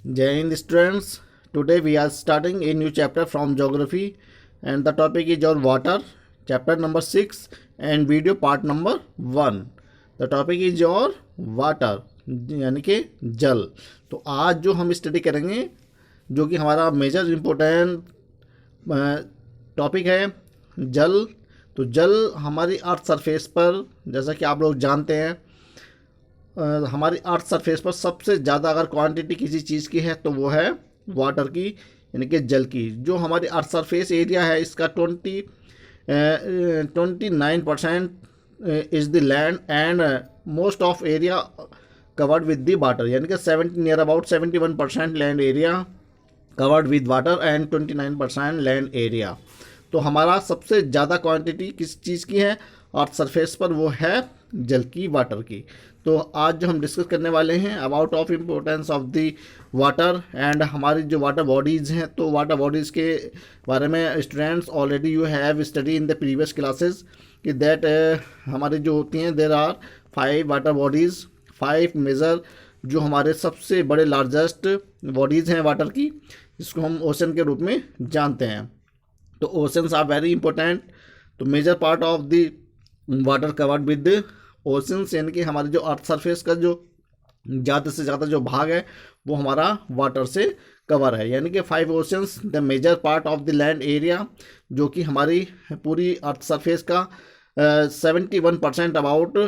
Jai Hind students. Today we are starting a new chapter from geography and the topic is your water, chapter number 6 and video part number 1. The topic is your water यानी कि जल। तो आज जो हम study करेंगे जो कि हमारा मेजर इम्पोर्टेंट टॉपिक है जल। तो जल हमारी अर्थ सरफेस पर, जैसा कि आप लोग जानते हैं, हमारी अर्थ सरफेस पर सबसे ज़्यादा अगर क्वांटिटी किसी चीज़ की है तो वो है वाटर की, यानी कि जल की। जो हमारी अर्थ सरफेस एरिया है इसका 29% is the land and most of area covered with the water, यानी कि 71% land area covered with water and 29% land area. तो हमारा सबसे ज़्यादा क्वांटिटी किस चीज़ की है अर्थ सरफेस पर, वो है जल की, वाटर की। तो आज जो हम डिस्कस करने वाले हैं about of importance of the water and हमारी जो वाटर बॉडीज़ हैं, तो वाटर बॉडीज़ के बारे में students already you have study in the previous classes कि दैट हमारी जो होती हैं there are 5 water bodies, 5 major जो हमारे सबसे बड़े लार्जेस्ट बॉडीज़ हैं वाटर की, जिसको हम ओशन के रूप में जानते हैं। तो ओशंस आर वेरी इंपॉर्टेंट। तो major part of the water covered with oceans, यानी कि हमारे जो अर्थ सरफेस का जो ज़्यादा से ज़्यादा जो भाग है वो हमारा वाटर से कवर है, यानी कि 5 oceans the major part of the land area, जो कि हमारी पूरी अर्थ सरफेस का 71% about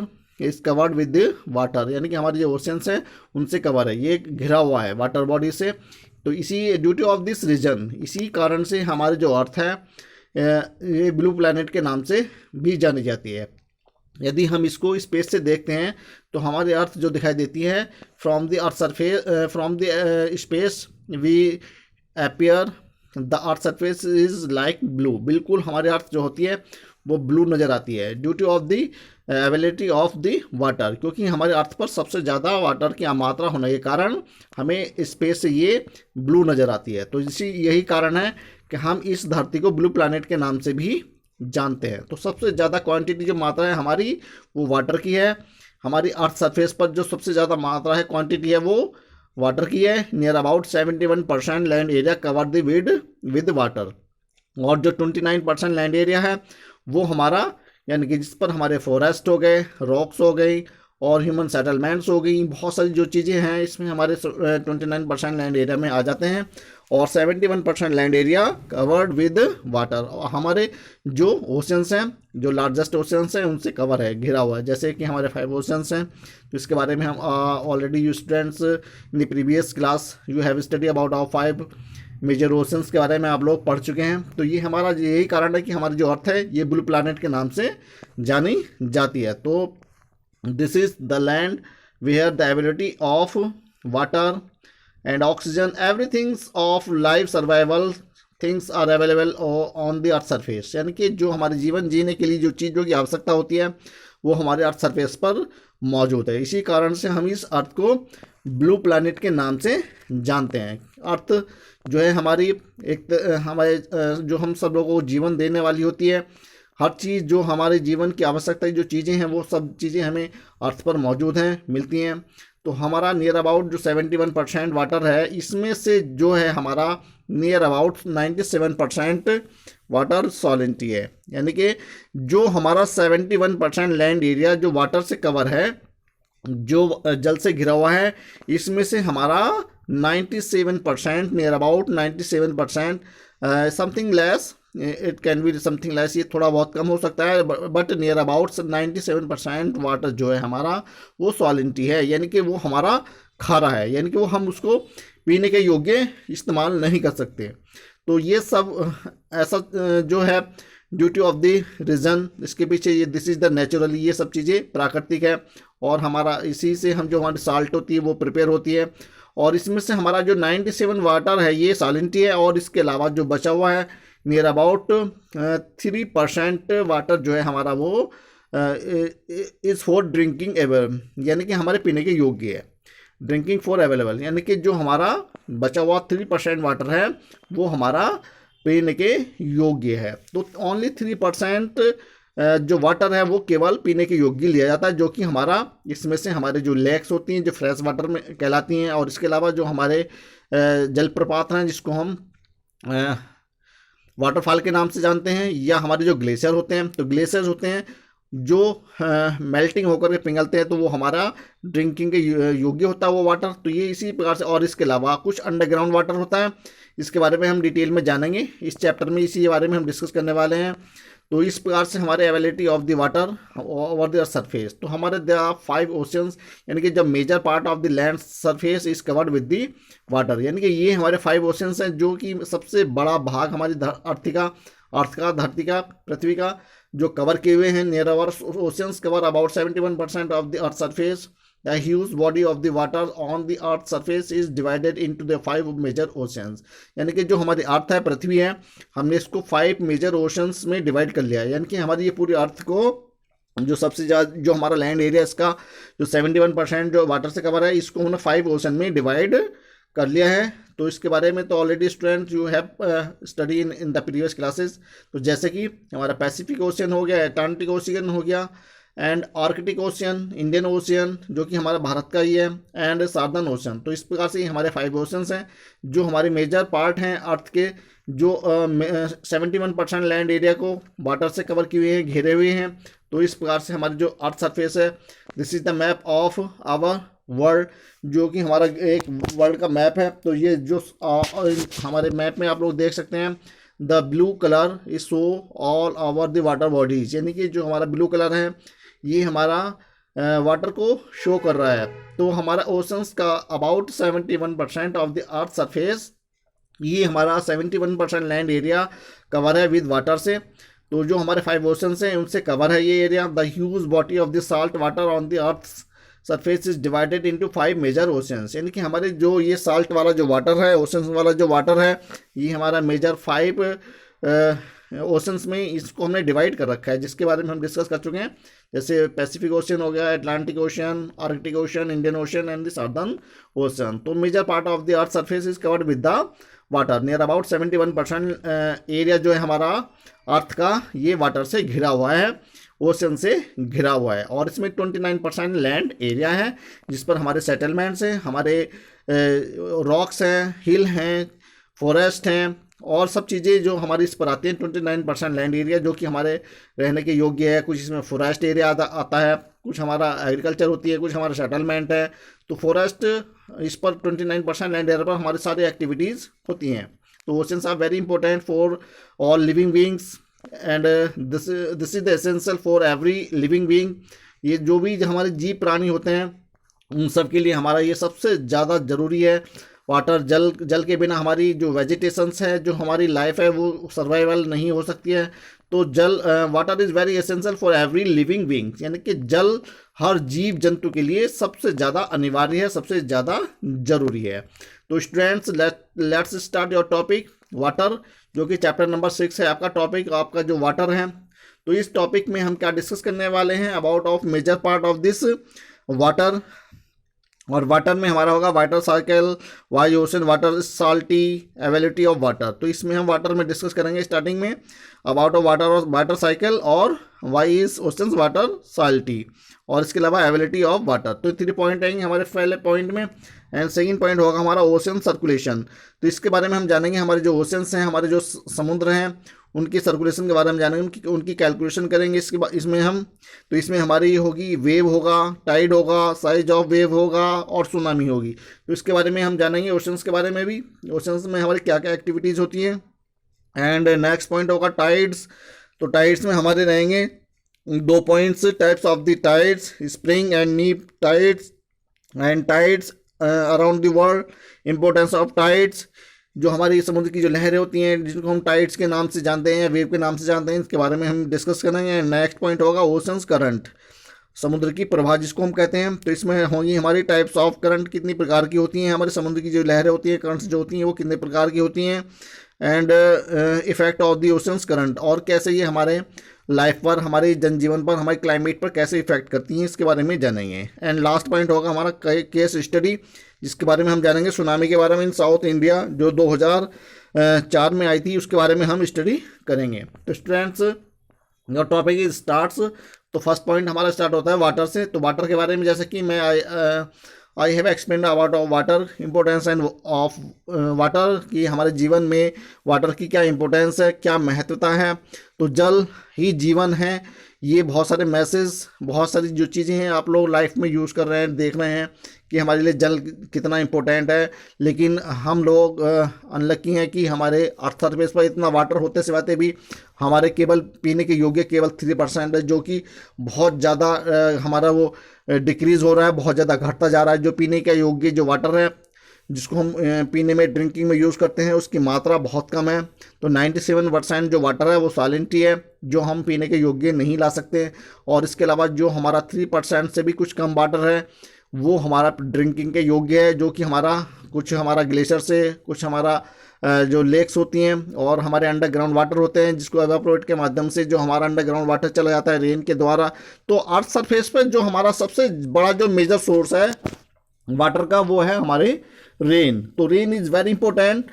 is covered with water, यानी कि हमारे जो ओशंस हैं उनसे कवर है, ये घिरा हुआ है वाटर बॉडी से। तो इसी ड्यूटी ऑफ दिस रीजन, इसी कारण से हमारे जो अर्थ है ये ब्लू प्लैनेट के नाम से भी जानी जाती है। यदि हम इसको स्पेस से देखते हैं तो हमारी अर्थ जो दिखाई देती है from the earth surface, from the space we appear the earth surface is like blue. बिल्कुल हमारी अर्थ जो होती है वो ब्लू नज़र आती है due two of the availability of the water, क्योंकि हमारे अर्थ पर सबसे ज़्यादा वाटर की मात्रा होने के कारण हमें स्पेस से ये ब्लू नज़र आती है। तो यही कारण है कि हम इस धरती को ब्लू प्लैनेट के नाम से भी जानते हैं। तो सबसे ज़्यादा क्वांटिटी जो मात्रा है हमारी वो वाटर की है। हमारी अर्थ सरफेस पर जो सबसे ज़्यादा मात्रा है क्वांटिटी है वो वाटर की है। Near about 71% land area cover the with water, और जो 29% लैंड एरिया है वो हमारा, यानी कि जिस पर हमारे फॉरेस्ट हो गए, रॉक्स हो गई और ह्यूमन सेटलमेंट्स हो गई, बहुत सारी जो चीज़ें हैं इसमें हमारे 29% लैंड एरिया में आ जाते हैं, और 71% land area covered with water. और हमारे जो ओशंस हैं, जो लार्जेस्ट ओशंस हैं उनसे कवर है, घिरा हुआ है, जैसे कि हमारे 5 ओशंस हैं। तो इसके बारे में हम already you students in the previous class you have study about our 5 major oceans के बारे में आप लोग पढ़ चुके हैं। तो ये हमारा यही कारण है कि हमारी जो अर्थ है ये ब्लू प्लैनेट के नाम से जानी जाती है। तो this is the land where the ability of water and oxygen, everything of life survival things are available on the earth surface, यानी कि जो हमारे जीवन जीने के लिए जो चीज़ों की आवश्यकता होती है वो हमारे अर्थ सरफेस पर मौजूद है। इसी कारण से हम इस अर्थ को ब्लू प्लैनेट के नाम से जानते हैं। अर्थ जो है हमारी हमारे जो हम सब लोगों को जीवन देने वाली होती है, हर चीज़ जो हमारे जीवन की आवश्यकता जो चीज़ें हैं वो सब चीज़ें हमें अर्थ पर मौजूद हैं, मिलती हैं। तो हमारा नियर अबाउट जो 71% वाटर है इसमें से जो है हमारा नियर अबाउट 97% वाटर सॉलिनिटी है, यानी कि जो हमारा 71% लैंड एरिया जो वाटर से कवर है, जो जल से घिरा हुआ है, इसमें से हमारा 97% near about 97% something less, it can be something less, ये थोड़ा बहुत कम हो सकता है, बट नियर अबाउट 97% वाटर जो है हमारा वो सॉलिनिटी है, यानी कि वो हमारा खारा है, यानी कि वो हम उसको पीने के योग्य इस्तेमाल नहीं कर सकते। तो ये सब ऐसा जो है ड्यूटी ऑफ द रीजन, इसके पीछे ये दिस इज़ द नेचुरली, ये सब चीज़ें प्राकृतिक है, और हमारा इसी से हम जो हमारी साल्ट होती है वो प्रिपेयर होती है, और इसमें से हमारा जो 97 वाटर है ये सॉलिनिटी है, और इसके अलावा जो बचा हुआ है नियर अबाउट 3% वाटर जो है हमारा वो इज़ फॉर ड्रिंकिंग एवेलेबल, यानी कि हमारे पीने के योग्य है, ड्रिंकिंग फॉर अवेलेबल, यानी कि जो हमारा बचा हुआ 3% वाटर है वो हमारा पीने के योग्य है। तो ओनली 3% जो वाटर है वो केवल पीने के योग्य लिया जाता है, जो कि हमारा इसमें से हमारे जो लेक्स होती हैं जो फ्रेश वाटर में कहलाती हैं, और इसके अलावा जो हमारे जलप्रपात हैं जिसको हम वाटरफॉल के नाम से जानते हैं, या हमारे जो ग्लेशियर होते हैं, तो ग्लेशियर्स होते हैं जो मेल्टिंग होकर के पिघलते हैं, तो वो हमारा ड्रिंकिंग के योग्य होता है वो वाटर। तो ये इसी प्रकार से, और इसके अलावा कुछ अंडरग्राउंड वाटर होता है, इसके बारे में हम डिटेल में जानेंगे इस चैप्टर में, इसी के बारे में हम डिस्कस करने वाले हैं। तो इस प्रकार से हमारे availability of the water over the surface, तो हमारे द 5 ओशियंस, यानी कि जब major part of the land surface is covered with the water, यानी कि ये हमारे 5 ओशियंस हैं जो कि सबसे बड़ा भाग हमारी धरती का पृथ्वी का जो कवर किए हुए हैं। Near our oceans cover about 71% of the earth surface. A huge body of the water on the earth surface is divided into the 5 major oceans, यानी कि जो हमारी अर्थ है, पृथ्वी है, हमने इसको 5 मेजर ओशंस में डिवाइड कर लिया है। यानी कि हमारी ये पूरी अर्थ को जो सबसे ज़्यादा जो हमारा लैंड एरिया इसका जो 71% जो वाटर से कवर है, इसको हमने 5 ओशन में डिवाइड कर लिया है। तो इसके बारे में तो already students you have study in the previous classes. तो जैसे कि हमारा पैसिफिक ओशियन हो गया, अटलांटिक ओशियन हो गया, and Arctic Ocean, Indian ocean जो कि हमारा भारत का ही है, एंड साउदर्न ओशियन। तो इस प्रकार से हमारे 5 ओशंस हैं जो हमारे मेजर पार्ट हैं अर्थ के, जो 71% लैंड एरिया को वाटर से कवर किए हुए हैं, घेरे हुए हैं। तो इस प्रकार से हमारी जो अर्थ सरफेस है, this is the map of our world, जो कि हमारा एक वर्ल्ड का मैप है। तो ये जो हमारे मैप में आप लोग देख सकते हैं, the blue colour is show all over the water bodies, यानी कि जो हमारा ब्लू कलर है ये हमारा वाटर को शो कर रहा है। तो हमारा ओशंस का about 71% of the earth surface, ये हमारा 71% लैंड एरिया कवर है विद वाटर से। तो जो हमारे 5 ओशंस हैं उनसे कवर है ये एरिया। The huge body of the salt water on the earth surface is divided into 5 major oceans, यानी कि हमारे जो ये साल्ट वाला जो वाटर है, ओशंस वाला जो वाटर है, ये हमारा मेजर 5 ओशंस में इसको हमने डिवाइड कर रखा है, जिसके बारे में हम डिस्कस कर चुके हैं। जैसे पैसिफिक ओशियन हो गया, Atlantic Ocean, Arctic Ocean, Indian Ocean and the southern ocean. तो major part of the earth surface is covered with the water. Near about 71% area जो है हमारा अर्थ का, ये वाटर से घिरा हुआ है, ओशन से घिरा हुआ है। और इसमें 29% लैंड एरिया है जिस पर हमारे सेटलमेंट्स हैं, हमारे रॉक्स हैं, हिल हैं, फॉरेस्ट हैं, और सब चीज़ें जो हमारी इस पर आती हैं। 29% लैंड एरिया जो कि हमारे रहने के योग्य है। कुछ इसमें फॉरेस्ट एरिया आता है, कुछ हमारा एग्रीकल्चर होती है, कुछ हमारा सेटलमेंट है। तो फॉरेस्ट इस पर 29% लैंड एरिया पर हमारी सारी एक्टिविटीज़ होती हैं। तो oceans are very important for all living beings, and this is the essential for every living being. ये जो भी हमारे जीव प्राणी होते हैं उन सब के लिए हमारा ये सबसे ज़्यादा ज़रूरी है। वाटर, जल के बिना हमारी जो वेजिटेशंस है, जो हमारी लाइफ है, वो सर्वाइवल नहीं हो सकती है। तो water is very essential for every living being, यानी कि जल हर जीव जंतु के लिए सबसे ज़्यादा अनिवार्य है, सबसे ज़्यादा जरूरी है। तो students let's start your topic water, जो कि चैप्टर नंबर 6 है आपका टॉपिक, आपका जो वाटर है। तो इस टॉपिक में हम क्या डिस्कस करने वाले हैं, about of major part of this water. और वाटर में हमारा होगा water cycle, why ocean, water salty, availability of water. तो इसमें हम वाटर में डिस्कस करेंगे स्टार्टिंग में अबाउट ऑफ वाटर साइकिल और why is ocean water salty, और इसके अलावा अवेलेबिलिटी ऑफ वाटर। तो 3 पॉइंट आएंगे हमारे पहले पॉइंट में। एंड सेकंड पॉइंट होगा हमारा ओशन सर्कुलेशन। तो इसके बारे में हम जानेंगे, हमारे जो ओशंस हैं, हमारे जो समुद्र हैं, उनकी सर्कुलेशन के बारे में जानेंगे, उनकी कैलकुलेशन करेंगे। इसके बाद इसमें हमारी होगी वेव होगा, टाइड होगा, साइज ऑफ वेव होगा, और सुनामी होगी। तो इसके बारे में हम जानेंगे, ओशंस के बारे में भी, ओशंस में हमारी क्या क्या एक्टिविटीज़ होती हैं। एंड नेक्स्ट पॉइंट होगा टाइड्स। तो टाइड्स में हमारे रहेंगे 2 points, types of the tides, spring and neap tides, and tides around the world, importance of tides, जो हमारी समुद्र की जो लहरें होती हैं जिनको हम टाइड्स के नाम से जानते हैं, वेव के नाम से जानते हैं, इसके बारे में हम डिस्कस करेंगे। नेक्स्ट पॉइंट होगा ओशंस करंट, समुद्र की प्रवाह जिसको हम कहते हैं। तो इसमें होंगी हमारी टाइप्स ऑफ करंट, कितनी प्रकार की होती हैं, हमारे समुद्र की जो लहरें होती हैं, करंट्स जो होती हैं वो कितने प्रकार की होती हैं। And effect of the oceans current, और कैसे ये हमारे लाइफ पर, हमारे जनजीवन पर, हमारे क्लाइमेट पर कैसे इफेक्ट करती हैं, इसके बारे में जानेंगे। एंड लास्ट पॉइंट होगा हमारा केस स्टडी, जिसके बारे में हम जानेंगे सुनामी के बारे में इन साउथ इंडिया, जो 2004 में आई थी, उसके बारे में हम स्टडी करेंगे। तो students your topic is starts. तो फर्स्ट पॉइंट हमारा स्टार्ट होता है वाटर से। तो वाटर के बारे में जैसे कि मैं I have explain about water importance end of water, कि हमारे जीवन में वाटर की क्या इंपॉर्टेंस है, क्या महत्वता है। तो जल ही जीवन है। ये बहुत सारे मैसेज, बहुत सारी जो चीज़ें हैं आप लोग लाइफ में यूज़ कर रहे हैं, देख रहे हैं कि हमारे लिए जल कितना इम्पोर्टेंट है। लेकिन हम लोग अनलकी हैं कि हमारे अर्थ सरफेस पर इतना वाटर होते सिवाते भी हमारे केवल पीने के योग्य केवल 3% है, जो कि बहुत ज़्यादा हमारा वो डिक्रीज़ हो रहा है, बहुत ज़्यादा घटता जा रहा है। जो पीने के योग्य जो वाटर है, जिसको हम पीने में ड्रिंकिंग में यूज़ करते हैं, उसकी मात्रा बहुत कम है। तो 97% जो वाटर है वो सॉलिनिटी है, जो हम पीने के योग्य नहीं ला सकते। और इसके अलावा जो हमारा 3% से भी कुछ कम वाटर है वो हमारा ड्रिंकिंग के योग्य है, जो कि कुछ हमारा ग्लेशियर से, कुछ हमारा जो लेक्स होती हैं और हमारे अंडरग्राउंड वाटर होते हैं, जिसको एवापोरेट के माध्यम से जो हमारा अंडरग्राउंड वाटर चला जाता है रेन के द्वारा। तो अर्थ सरफेस पर जो हमारा सबसे बड़ा जो मेजर सोर्स है वाटर का, वो है हमारे रेन। तो rain is very important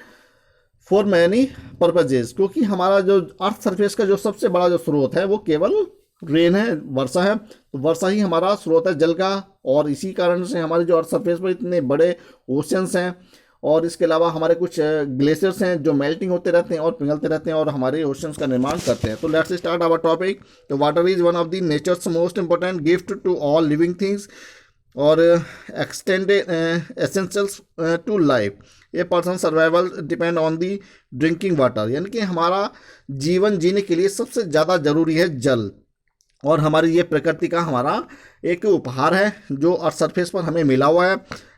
for many purposes, क्योंकि हमारा जो अर्थ सरफेस का जो सबसे बड़ा जो स्रोत है वो केवल रेन है, वर्षा है। तो वर्षा ही हमारा स्रोत है जल का, और इसी कारण से हमारे जो अर्थ सरफेस पर इतने बड़े ओशंस हैं, और इसके अलावा हमारे कुछ ग्लेशियर्स हैं जो मेल्टिंग होते रहते हैं और पिघलते रहते हैं और हमारे ओशंस का निर्माण करते हैं। तो लेट्स स्टार्ट आवर टॉपिक। तो water is one of the nature's most important gift to all living things और extended essentials to life. A person survival depend on the drinking water, यानी कि हमारा जीवन जीने के लिए सबसे ज़्यादा ज़रूरी है जल। और हमारी ये प्रकृति का हमारा एक उपहार है जो अर्थ सरफेस पर हमें मिला हुआ है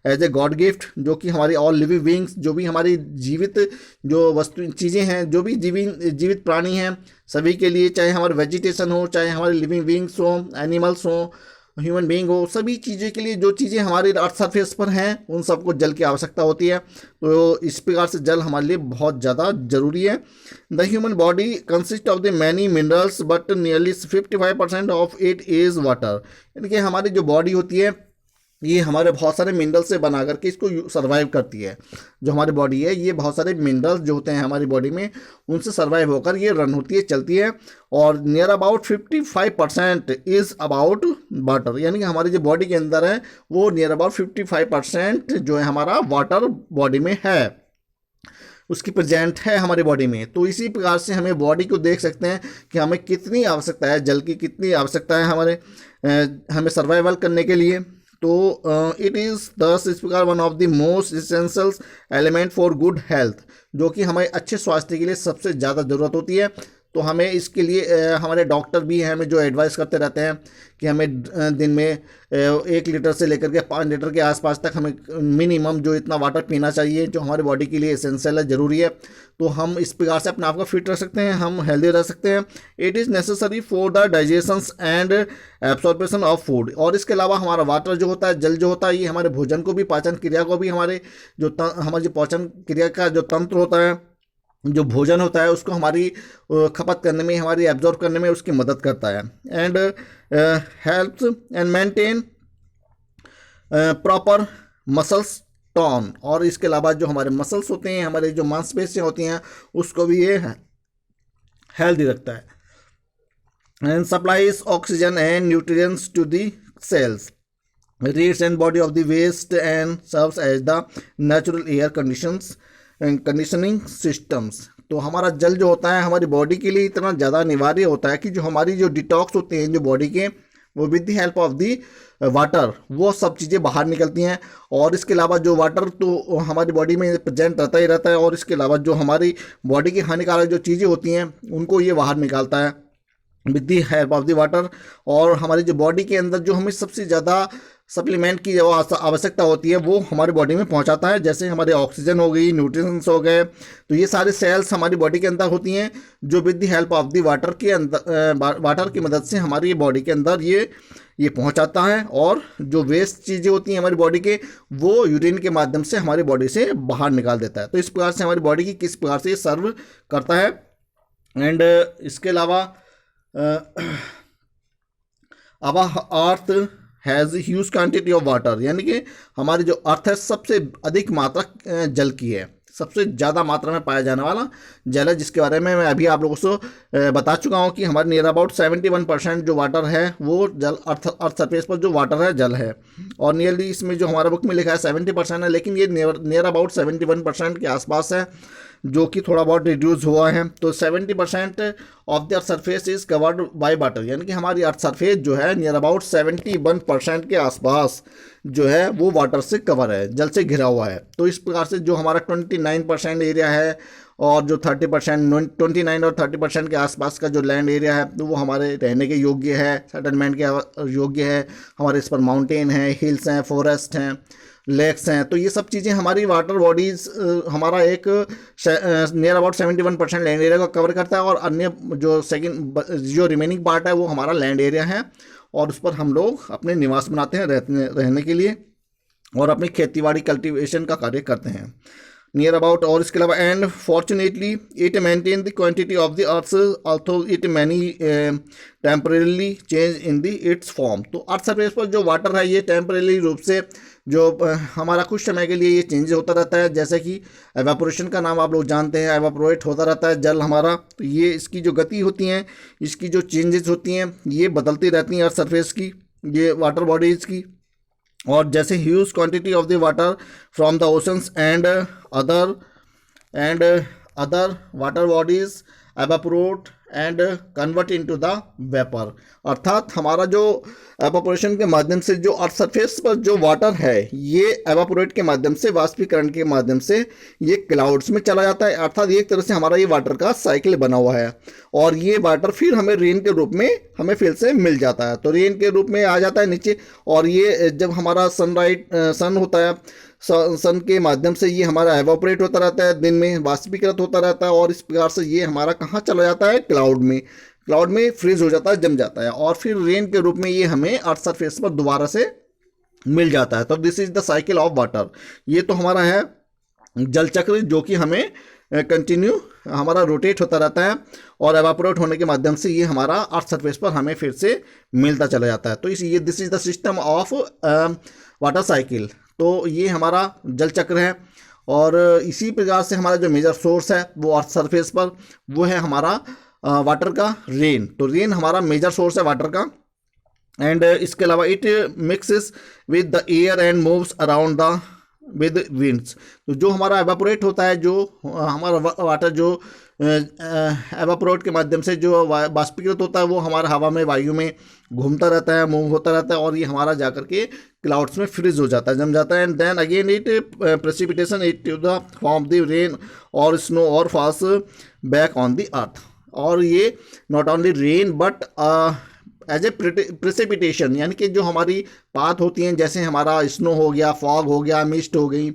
एज ए गॉड गिफ्ट, जो कि हमारी ऑल लिविंग बींग्स, जो भी हमारी जीवित जो वस्तु चीज़ें हैं, जो भी जीवित प्राणी हैं, सभी के लिए, चाहे हमारे वेजिटेशन हो, चाहे हमारे लिविंग बींग्स हो, एनिमल्स हो, ह्यूमन बीइंग हो, सभी चीज़ें के लिए जो चीज़ें हमारे अर्थ सरफेस पर हैं उन सबको जल की आवश्यकता होती है। तो इस प्रकार से जल हमारे लिए बहुत ज़्यादा ज़रूरी है। The human body consist of the many minerals but nearly 55% of it is water, यानी कि हमारी जो बॉडी होती है ये हमारे बहुत सारे मिनरल से बना करके इसको सर्वाइव करती है। जो हमारी बॉडी है ये बहुत सारे मिनरल्स जो होते हैं हमारी बॉडी में उनसे सर्वाइव होकर ये रन होती है, चलती है। और near about 55% is about water, यानी कि हमारी जो बॉडी के अंदर है वो नियर अबाउट 55% जो है हमारा वाटर बॉडी में है, उसकी प्रेजेंट है हमारी बॉडी में। तो इसी प्रकार से हमें बॉडी को देख सकते हैं कि हमें कितनी आवश्यकता है जल की, कितनी आवश्यकता है हमें सर्वाइवल करने के लिए। तो इट इज़ दस इस प्रकार one of the most essentials element for good health, जो कि हमें अच्छे स्वास्थ्य के लिए सबसे ज़्यादा ज़रूरत होती है। तो हमें इसके लिए हमारे डॉक्टर भी हैं हमें जो एडवाइस करते रहते हैं कि हमें दिन में 1 लीटर से लेकर के 5 लीटर के आसपास तक हमें मिनिमम जो इतना वाटर पीना चाहिए, जो हमारी बॉडी के लिए एसेंशियल है, ज़रूरी है। तो हम इस प्रकार से अपने आप को फिट रख सकते हैं, हम हेल्दी रह सकते हैं। It is necessary for the digestion and absorption of food. और इसके अलावा हमारा वाटर जो होता है, जल जो होता है, ये हमारे भोजन को भी, पाचन क्रिया को भी, हमारी जो पाचन क्रिया का जो तंत्र होता है, जो भोजन होता है, उसको हमारी खपत करने में, हमारी एब्जॉर्ब करने में उसकी मदद करता है। And helps and maintain proper muscles tone. और इसके अलावा जो हमारे मसल्स होते हैं, हमारे जो मांसपेशियाँ होती हैं, उसको भी ये हेल्दी रखता है। And supplies oxygen and nutrients to the cells, rids and body of the waste and serves as the natural air conditioning systems. तो हमारा जल जो होता है हमारी बॉडी के लिए इतना ज़्यादा अनिवार्य होता है कि जो हमारी जो डिटॉक्स होते हैं जो बॉडी के, वो with the help of the water वो सब चीज़ें बाहर निकलती हैं। और इसके अलावा जो वाटर तो हमारी बॉडी में प्रेजेंट रहता ही रहता है, और इसके अलावा जो हमारी बॉडी की हानिकारक जो चीज़ें होती हैं उनको ये बाहर निकालता है with the help of the water. और हमारी जो बॉडी के अंदर जो हमें सबसे ज़्यादा सप्लीमेंट की जो आवश्यकता होती है वो हमारी बॉडी में पहुंचाता है, जैसे हमारे ऑक्सीजन हो गई, न्यूट्रिशंस हो गए। तो ये सारे सेल्स हमारी बॉडी के अंदर होती हैं जो with the help of the water के अंदर, वाटर की मदद से हमारी बॉडी के अंदर ये पहुंचाता है। और जो वेस्ट चीज़ें होती हैं हमारी बॉडी के, वो यूरिन के माध्यम से हमारी बॉडी से बाहर निकाल देता है। तो इस प्रकार से हमारी बॉडी की किस प्रकार से सर्व करता है। एंड इसके अलावा अब अर्थ has huge quantity of water, यानी कि हमारी जो अर्थ है सबसे अधिक मात्रा जल की है, सबसे ज़्यादा मात्रा में पाया जाने वाला जल है, जिसके बारे में मैं अभी आप लोगों को बता चुका हूँ कि हमारे नियर अबाउट 71% जो वाटर है वो जल अर्थ सरफेस पर जो वाटर है जल है। और नियरली इसमें जो हमारा बुक में लिखा है 70% है, लेकिन ये नियर अबाउट 71% के आसपास है, जो कि थोड़ा बहुत रिड्यूस हुआ है। तो 70% of the earth surface is covered by water, यानी कि हमारी अर्थ सरफेस जो है नियर अबाउट 71% के आसपास जो है वो वाटर से कवर है, जल से घिरा हुआ है। तो इस प्रकार से जो हमारा 29% एरिया है और जो 30% 29 और 30% के आसपास का जो लैंड एरिया है तो वो हमारे रहने के योग्य है, सेटलमेंट के योग्य है। हमारे इस पर माउंटेन है, हिल्स हैं, फॉरेस्ट हैं, लेक्स हैं। तो ये सब चीज़ें हमारी वाटर बॉडीज़ हमारा एक नियर अबाउट 71% लैंड एरिया को कवर करता है, और अन्य जो रिमेनिंग पार्ट है वो हमारा लैंड एरिया है, और उस पर हम लोग अपने निवास बनाते हैं रहने के लिए, और अपनी खेतीबाड़ी कल्टीवेशन का कार्य करते हैं नियर अबाउट। और इसके अलावा and fortunately it maintain the quantity of the earth although it many temporarily change in the its form. तो अर्थ सरफेस पर जो वाटर है ये टेम्परेरी रूप से जो हमारा कुछ समय के लिए ये चेंज होता रहता है, जैसे कि एवापोरेशन का नाम आप लोग जानते हैं, एवापोरेट होता रहता है जल हमारा। तो ये इसकी जो गति होती हैं, इसकी जो चेंजेस होती हैं ये बदलती रहती हैं अर्थ सरफेस की, ये वाटर बॉडीज़ की। और जैसे huge quantity of the water from the oceans and other water bodies evaporate and convert into the vapour, अर्थात हमारा जो एवापोरेशन के माध्यम से जो अर्थ सरफेस पर जो वाटर है ये एवापोरेट के माध्यम से, वाष्पीकरण के माध्यम से ये क्लाउड्स में चला जाता है। अर्थात एक तरह से हमारा ये वाटर का साइकिल बना हुआ है, और ये वाटर फिर हमें रेन के रूप में हमें फिर से मिल जाता है। तो रेन के रूप में आ जाता है नीचे, और ये जब हमारा सन होता है, सन के माध्यम से ये हमारा एवापोरेट होता रहता है, दिन में वाष्पीकृत होता रहता है, और इस प्रकार से ये हमारा कहाँ चला जाता है, क्लाउड में फ्रीज हो जाता है, जम जाता है, और फिर रेन के रूप में ये हमें अर्थ सरफेस पर दोबारा से मिल जाता है। तो this is the cycle of water. ये तो हमारा है जल चक्र, जो कि हमें कंटिन्यू हमारा रोटेट होता रहता है, और एवापोरेट होने के माध्यम से ये हमारा अर्थ सरफेस पर हमें फिर से मिलता चला जाता है। तो ये this is the system of water cycle. तो ये हमारा जल चक्र है, और इसी प्रकार से हमारा जो मेजर सोर्स है वो अर्थ सरफेस पर वो है हमारा वाटर का रेन। तो रेन हमारा मेजर सोर्स है वाटर का। एंड इसके अलावा it mixes with the air and moves around the with winds. तो जो हमारा एवापोरेट होता है, जो हमारा वाटर जो एवापोरेट के माध्यम से जो वाष्पीकृत होता है वो हमारा हवा में, वायु में घूमता रहता है, मूव होता रहता है, और ये हमारा जाकर के क्लाउड्स में फ्रीज हो जाता है, जम जाता है। And then again it precipitation it to the form the rain और स्नो और falls back on the earth. और ये not only rain but as a precipitation, यानी कि जो हमारी पात होती हैं, जैसे हमारा स्नो हो गया, फॉग हो गया, मिस्ट हो गई,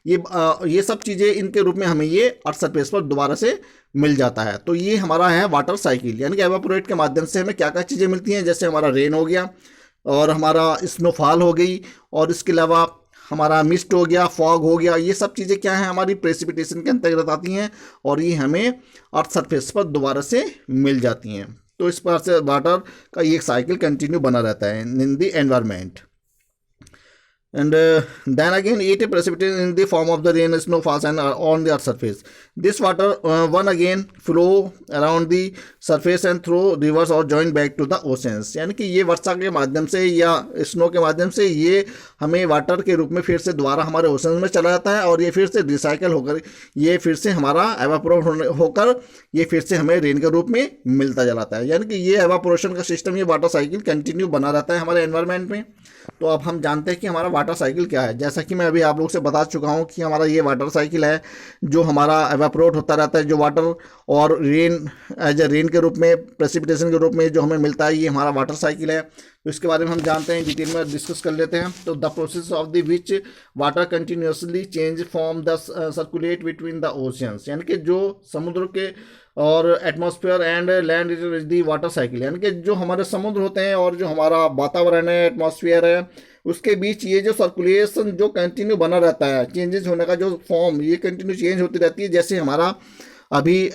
ये सब चीज़ें इनके रूप में हमें ये अर्थ सरफेस पर दोबारा से मिल जाता है। तो ये हमारा है वाटर साइकिल, यानी कि एवापोरेट के माध्यम से हमें क्या क्या चीज़ें मिलती हैं, जैसे हमारा रेन हो गया, और हमारा स्नोफॉल हो गई, और इसके अलावा हमारा मिस्ट हो गया, फॉग हो गया। ये सब चीज़ें क्या हैं, हमारी प्रेसिपिटेशन के अंतर्गत आती हैं, और ये हमें अर्थ सरफेस पर दोबारा से मिल जाती हैं। तो इस प्रकार से वाटर का ये साइकिल कंटिन्यू बना रहता है in the environment. And then again it precipitates in the form of the rain, snow falls and on the earth surface. This water one again flow around the surface and through rivers or join back to the oceans. यानी कि ये वर्षा के माध्यम से या snow के माध्यम से ये हमें वाटर के रूप में फिर से दोबारा हमारे ओशन में चला जाता है, और ये फिर से रिसाइकल होकर ये फिर से हमारा एवापोरेट होकर ये फिर से हमें रेन के रूप में मिलता जाता है। यानी कि ये एवापोरेशन का सिस्टम, ये वाटर साइकिल कंटिन्यू बना रहता है हमारे एनवायरनमेंट में। तो अब हम जानते हैं कि हमारा वाटर साइकिल क्या है। जैसा कि मैं अभी आप लोगों से बता चुका हूं कि हमारा ये वाटर साइकिल है, जो हमारा एवापोरेट होता रहता है, जो वाटर और रेन एज ए रेन के रूप में, प्रेसिपिटेशन के रूप में जो हमें मिलता है, ये हमारा वाटर साइकिल है। तो इसके बारे में हम जानते हैं, डिटेल में डिस्कस कर लेते हैं। तो the process of the which water continuously change from the circulate between the oceans, यानी कि जो समुद्र के और atmosphere and land is the water cycle, यानी कि जो हमारे समुद्र होते हैं और जो हमारा वातावरण है, एटमॉस्फेयर है, उसके बीच ये जो सर्कुलेशन जो कंटिन्यू बना रहता है, चेंजेस होने का जो फॉर्म ये कंटिन्यू चेंज होती रहती है। जैसे हमारा अभी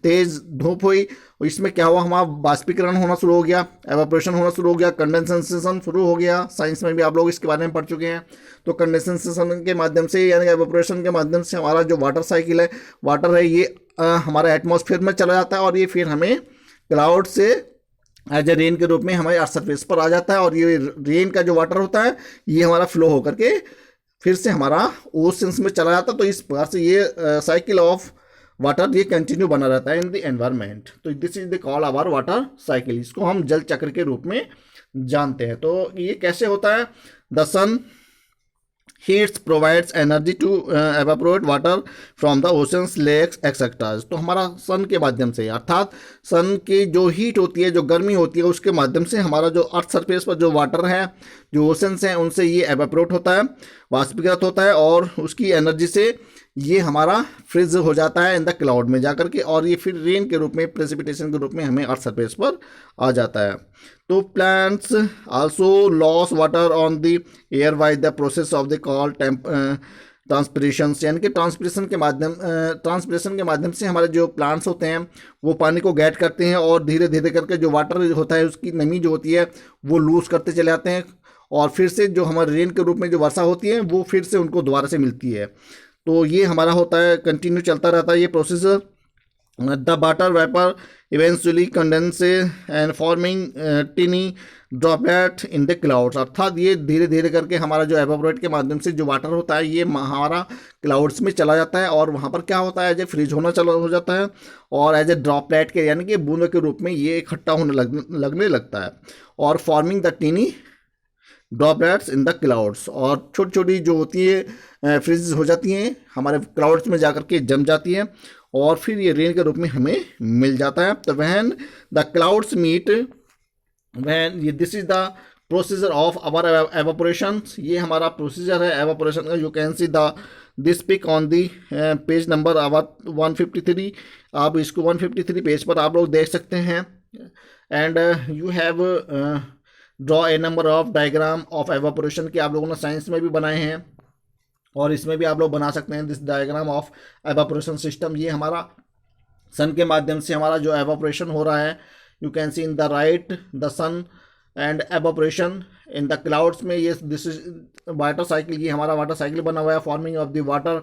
तेज़ धूप हुई, इसमें क्या हुआ, हमारा बाष्पीकरण होना शुरू हो गया, एवापोरेशन होना शुरू हो गया, कंडेंसेशन शुरू हो गया। साइंस में भी आप लोग इसके बारे में पढ़ चुके हैं। तो कंडेंसेशन के माध्यम से यानी एवापोरेशन के माध्यम से हमारा जो वाटर साइकिल है, वाटर है, ये हमारे एटमॉस्फेयर में चला जाता है और ये फिर हमें क्लाउड से एज ए रेन के रूप में हमारे अर्थ सरफेस पर आ जाता है। और ये रेन का जो वाटर होता है ये हमारा फ्लो होकर के फिर से हमारा ओशंस में चला जाता है। तो इस प्रकार से ये साइकिल ऑफ वाटर ये कंटिन्यू बना रहता है इन द एनवायरनमेंट। तो this is the call our water cycle, इसको हम जल चक्र के रूप में जानते हैं। तो ये कैसे होता है, the sun heats provides energy to evaporate water from the oceans, lakes etcetera. तो हमारा सन के माध्यम से, अर्थात सन की जो हीट होती है, जो गर्मी होती है, उसके माध्यम से हमारा जो अर्थ सरफेस पर जो वाटर है, जो ओशंस हैं, उनसे ये एवापोरेट होता है, वाष्पीकृत होता है और उसकी एनर्जी से ये हमारा फ्रीज हो जाता है इन द क्लाउड में जाकर के, और ये फिर रेन के रूप में, प्रेसिपिटेशन के रूप में हमें अर्थ सरफेस पर आ जाता है। तो plants also loss water on the air by the process of the call transpiration, यानी कि ट्रांसपिरेशन के माध्यम से हमारे जो प्लांट्स होते हैं वो पानी को गैट करते हैं और धीरे धीरे करके जो वाटर होता है उसकी नमी जो होती है वो लूज करते चले जाते हैं, और फिर से जो हमारे रेन के रूप में जो वर्षा होती है वो फिर से उनको दोबारा से मिलती है। तो ये हमारा होता है, कंटिन्यू चलता रहता है ये processor. The water vapour eventually condense and forming टिनी droplet in the clouds, अर्थात ये धीरे धीरे करके हमारा जो एवापोरेट के माध्यम से जो वाटर होता है ये हमारा क्लाउड्स में चला जाता है, और वहाँ पर क्या होता है, एज ए फ्रीज होना चला हो जाता है और एज ए ड्रॉपलेट के यानी कि बूंदों के रूप में ये इकट्ठा होने लगने लगता है, और forming the टिनी droplets in the clouds, और छोटी छोटी जो होती है फ्रीज हो जाती हैं हमारे क्लाउड्स में जाकर के जम जाती हैं, और फिर ये रेन के रूप में हमें मिल जाता है। तो when the clouds meet, when ये this is the procedure of our evaporation, ये हमारा प्रोसीजर है एवापोरेशन का। You can see the this pic on the page number our 153, आप इसको 153 पेज पर आप लोग देख सकते हैं। And you have draw a number of diagram of evaporation के आप लोगों ने साइंस में भी बनाए हैं, और इसमें भी आप लोग बना सकते हैं this diagram of evaporation system. ये हमारा सन के माध्यम से हमारा जो एवापोरेशन हो रहा है, you can see in the right the sun and evaporation in the clouds में, ये दिस इज वाटर साइकिल, ये हमारा वाटर साइकिल बना हुआ है। फॉर्मिंग ऑफ द वाटर,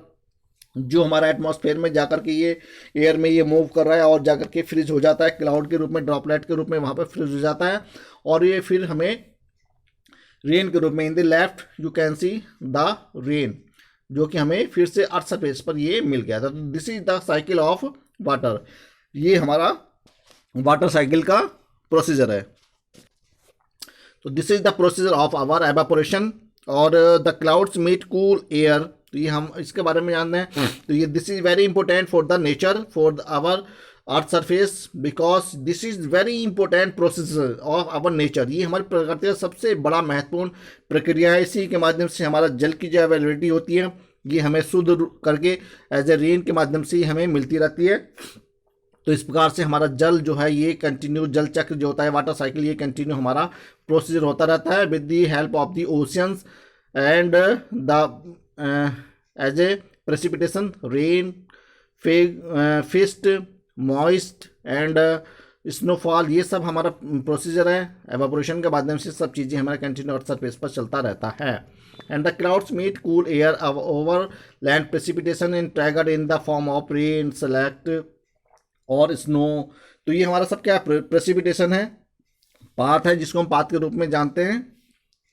जो हमारा एटमॉस्फेयर में जाकर के ये एयर में ये मूव कर रहा है और जाकर के फ्रीज हो जाता है क्लाउड के रूप में, ड्रॉपलेट के रूप में वहाँ पर फ्रीज हो जाता है, और ये फिर हमें रेन के रूप में in the left you can see the rain, जो कि हमें फिर से अर्थ सरफेस पर ये मिल गया था। तो this is the cycle of water, ये हमारा वाटर साइकिल का प्रोसीजर है। तो this is the procedure of our evaporation. और the clouds meet cool air, तो ये हम इसके बारे में जानते हैं। तो ये this is very important for the nature, for our earth surface, because this is very important processor of our nature. ये हमारी प्रकृति का सबसे बड़ा महत्वपूर्ण प्रक्रिया है। इसी के माध्यम से हमारा जल की जो अवेलेबिलिटी होती है ये हमें शुद्ध करके एज ए रेन के माध्यम से ही हमें मिलती रहती है। तो इस प्रकार से हमारा जल जो है ये कंटिन्यू, जल चक्र जो होता है वाटर साइकिल, ये कंटिन्यू हमारा प्रोसीजर होता रहता है with the help of the oceans and the as a precipitation, rain, mist, moist and snowfall, ये सब हमारा प्रोसीजर है। एवापोरेशन के माध्यम से सब चीज़ें हमारे कंटिन्यू अर्थ सरफेस पर चलता रहता है। And the clouds meet cool air over land precipitation in triggered in the form of rain, sleet और स्नो। तो ये हमारा सब क्या प्रेसिपिटेशन है, पाथ है, जिसको हम पाथ के रूप में जानते हैं।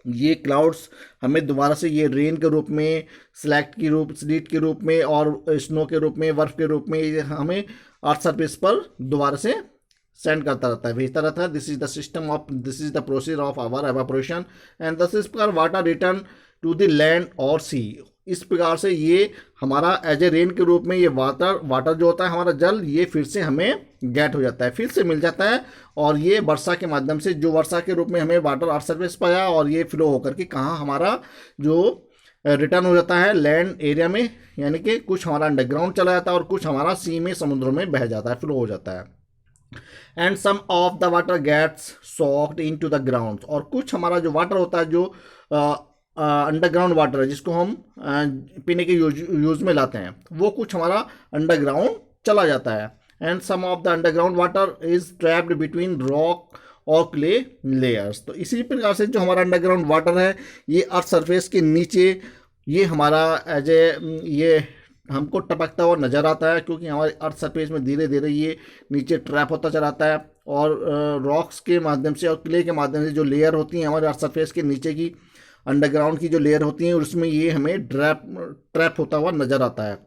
ये क्लाउड्स हमें दोबारा से ये रेन के रूप में, स्लीट के रूप में और स्नो के रूप में, बर्फ के रूप में ये हमें अर्थ सरफेस पर दोबारा से सेंड करता रहता है, भेजता रहता है। This is the system of, this is the procedure of our evaporation and this is प्रकार water return to the land और सी। इस प्रकार से ये हमारा एज ए रेन के रूप में ये वाटर जो होता है हमारा जल, ये फिर से हमें गेट हो जाता है, फिर से मिल जाता है, और ये वर्षा के माध्यम से, जो वर्षा के रूप में हमें वाटर अर्थ सरफेस पर आया और ये फ्लो होकर के कहाँ हमारा जो रिटर्न हो जाता है लैंड एरिया में, यानी कि कुछ हमारा अंडरग्राउंड चला जाता है और कुछ हमारा सी में, समुद्रों में बह जाता है, फ्लो हो जाता है। And some of the water gets soaked into the ground, और कुछ हमारा जो वाटर होता है जो अंडरग्राउंड वाटर है, जिसको हम पीने के यूज में लाते हैं, वो कुछ हमारा अंडरग्राउंड चला जाता है। And some of the underground water is trapped between rock और क्ले लेयर्स। तो इसी प्रकार से जो हमारा अंडरग्राउंड वाटर है ये अर्थ सरफेस के नीचे ये हमारा एज ए ये हमको टपकता हुआ नज़र आता है, क्योंकि हमारे अर्थ सरफेस में धीरे धीरे ये नीचे ट्रैप होता चला आता है और रॉक्स के माध्यम से और क्ले के माध्यम से जो लेयर होती हैं हमारे अर्थ सरफेस के नीचे की अंडरग्राउंड की जो लेयर होती हैं उसमें ये हमें ट्रैप होता हुआ नज़र आता है।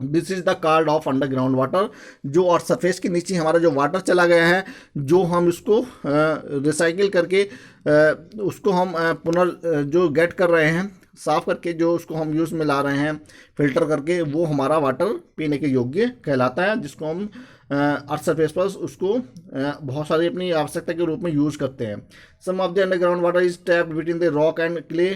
This is the card of underground water. जो अर्थ सरफेस के नीचे हमारा जो वाटर चला गया है, जो हम इसको रिसाइकिल करके उसको हम जो गेट कर रहे हैं, साफ़ करके जो उसको हम यूज़ में ला रहे हैं फिल्टर करके, वो हमारा वाटर पीने के योग्य कहलाता है, जिसको हम अर्थ सरफेस पर उसको बहुत सारी अपनी आवश्यकता के रूप में यूज़ करते हैं। Some of the underground water is tapped between the rock and clay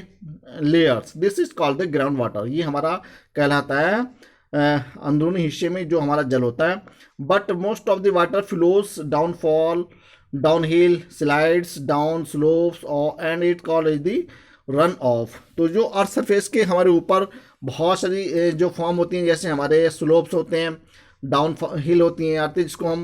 layers, this is called the ground water. ये हमारा कहलाता है अंदरूनी हिस्से में जो हमारा जल होता है। But most of the water flows downfall downhill slides down slopes और and it called is the run off. तो जो अर्थ सरफेस के हमारे ऊपर बहुत सारी जो फॉर्म होती हैं, जैसे हमारे स्लोप्स होते हैं, डाउन हिल होती हैं आती, जिसको हम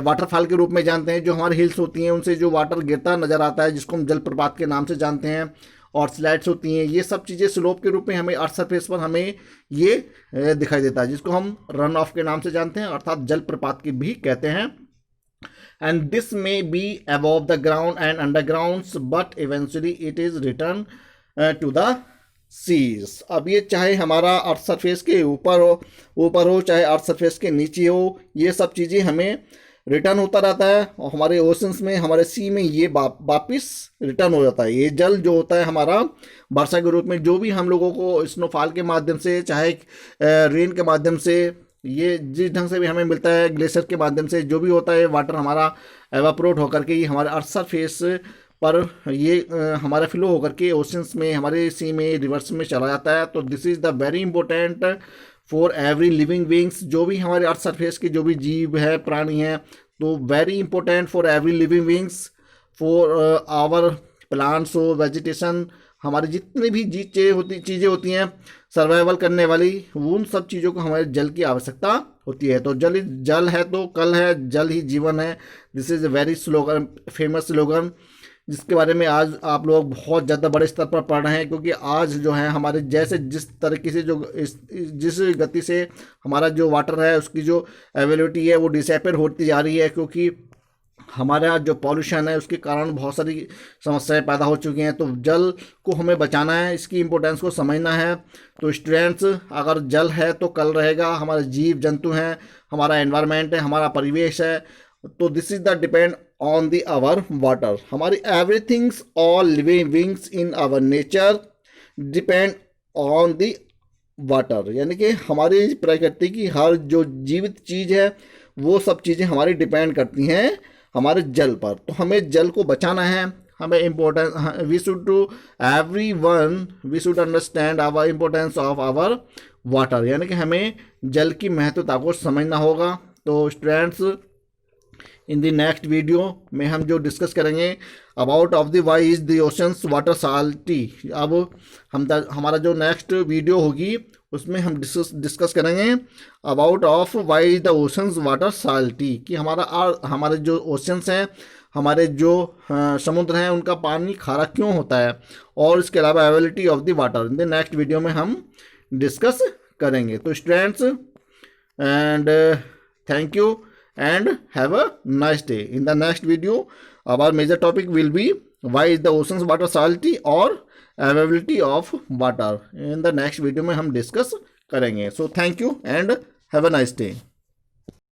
वाटरफॉल के रूप में जानते हैं। जो हमारी हिल्स होती हैं उनसे जो वाटर गिरता नज़र आता है, जिसको हम जलप्रपात के नाम से जानते हैं, और स्लाइड्स होती हैं। ये सब चीज़ें स्लोप के रूप में हमें अर्थ सरफेस पर हमें ये दिखाई देता है, जिसको हम रन ऑफ के नाम से जानते हैं, अर्थात जलप्रपात की भी कहते हैं। And this may be above the ground and undergrounds but eventually it is return to the seas. अब ये चाहे हमारा अर्थ सरफेस के ऊपर हो चाहे अर्थ सरफेस के नीचे हो, ये सब चीज़ें हमें रिटर्न होता रहता है और हमारे ओशंस में, हमारे सी में ये वापिस रिटर्न हो जाता है। ये जल जो होता है हमारा वर्षा के रूप में, जो भी हम लोगों को स्नोफॉल के माध्यम से चाहे रेन के माध्यम से, ये जिस ढंग से भी हमें मिलता है, ग्लेशियर के माध्यम से जो भी होता है, वाटर हमारा एवापोरेट होकर के ये हमारे अर्थ सरफेस पर ये हमारा फ्लो होकर के ओशंस में, हमारे सी में, रिवर्स में चला जाता है। तो this is the very important for every living beings. जो भी हमारे अर्थ सरफेस के जो भी जीव है, प्राणी हैं, तो very important for every living beings, for our plants हो, वेजिटेशन, हमारी जितनी भी चीज़ें होती हैं सर्वाइवल करने वाली, उन सब चीज़ों को हमारे जल की आवश्यकता होती है। तो जल है तो कल है, जल ही जीवन है। This is a very slogan, famous slogan, जिसके बारे में आज आप लोग बहुत ज़्यादा बड़े स्तर पर पढ़ रहे हैं, क्योंकि आज जो है हमारे जैसे जिस तरीके से जिस गति से हमारा जो वाटर है उसकी जो अवेलेबिलिटी है वो डिसअपेयर होती जा रही है, क्योंकि हमारा जो पॉल्यूशन है उसके कारण बहुत सारी समस्याएं पैदा हो चुकी हैं। तो जल को हमें बचाना है, इसकी इम्पोर्टेंस को समझना है। तो स्टूडेंट्स, अगर जल है तो कल रहेगा, हमारे जीव जंतु हैं, हमारा एनवायरनमेंट है, हमारा परिवेश है। तो this is the depend on the our water. हमारी everythings all living beings in our nature depend on the water, यानी कि हमारी प्रकृति की हर जो जीवित चीज़ है वो सब चीज़ें हमारी डिपेंड करती हैं हमारे जल पर। तो हमें जल को बचाना है, हमें importance, we should to everyone we should understand our importance of our water, यानी कि हमें जल की महत्वता को समझना होगा। तो students, in the next video में हम जो डिस्कस करेंगे about of the why is the oceans water salty. अब हमारा जो नेक्स्ट वीडियो होगी उसमें हम डिस्कस करेंगे about of why is the oceans water salty, कि हमारे जो ओशंस हैं, हमारे जो समुद्र हैं, उनका पानी खारा क्यों होता है, और इसके अलावा availability of the water in the next video में हम डिस्कस करेंगे। तो students, and thank you and have a nice day. In the next video our major topic will be why is the oceans water salty or availability of water. In the next video में हम discuss करेंगे. So thank you and have a nice day.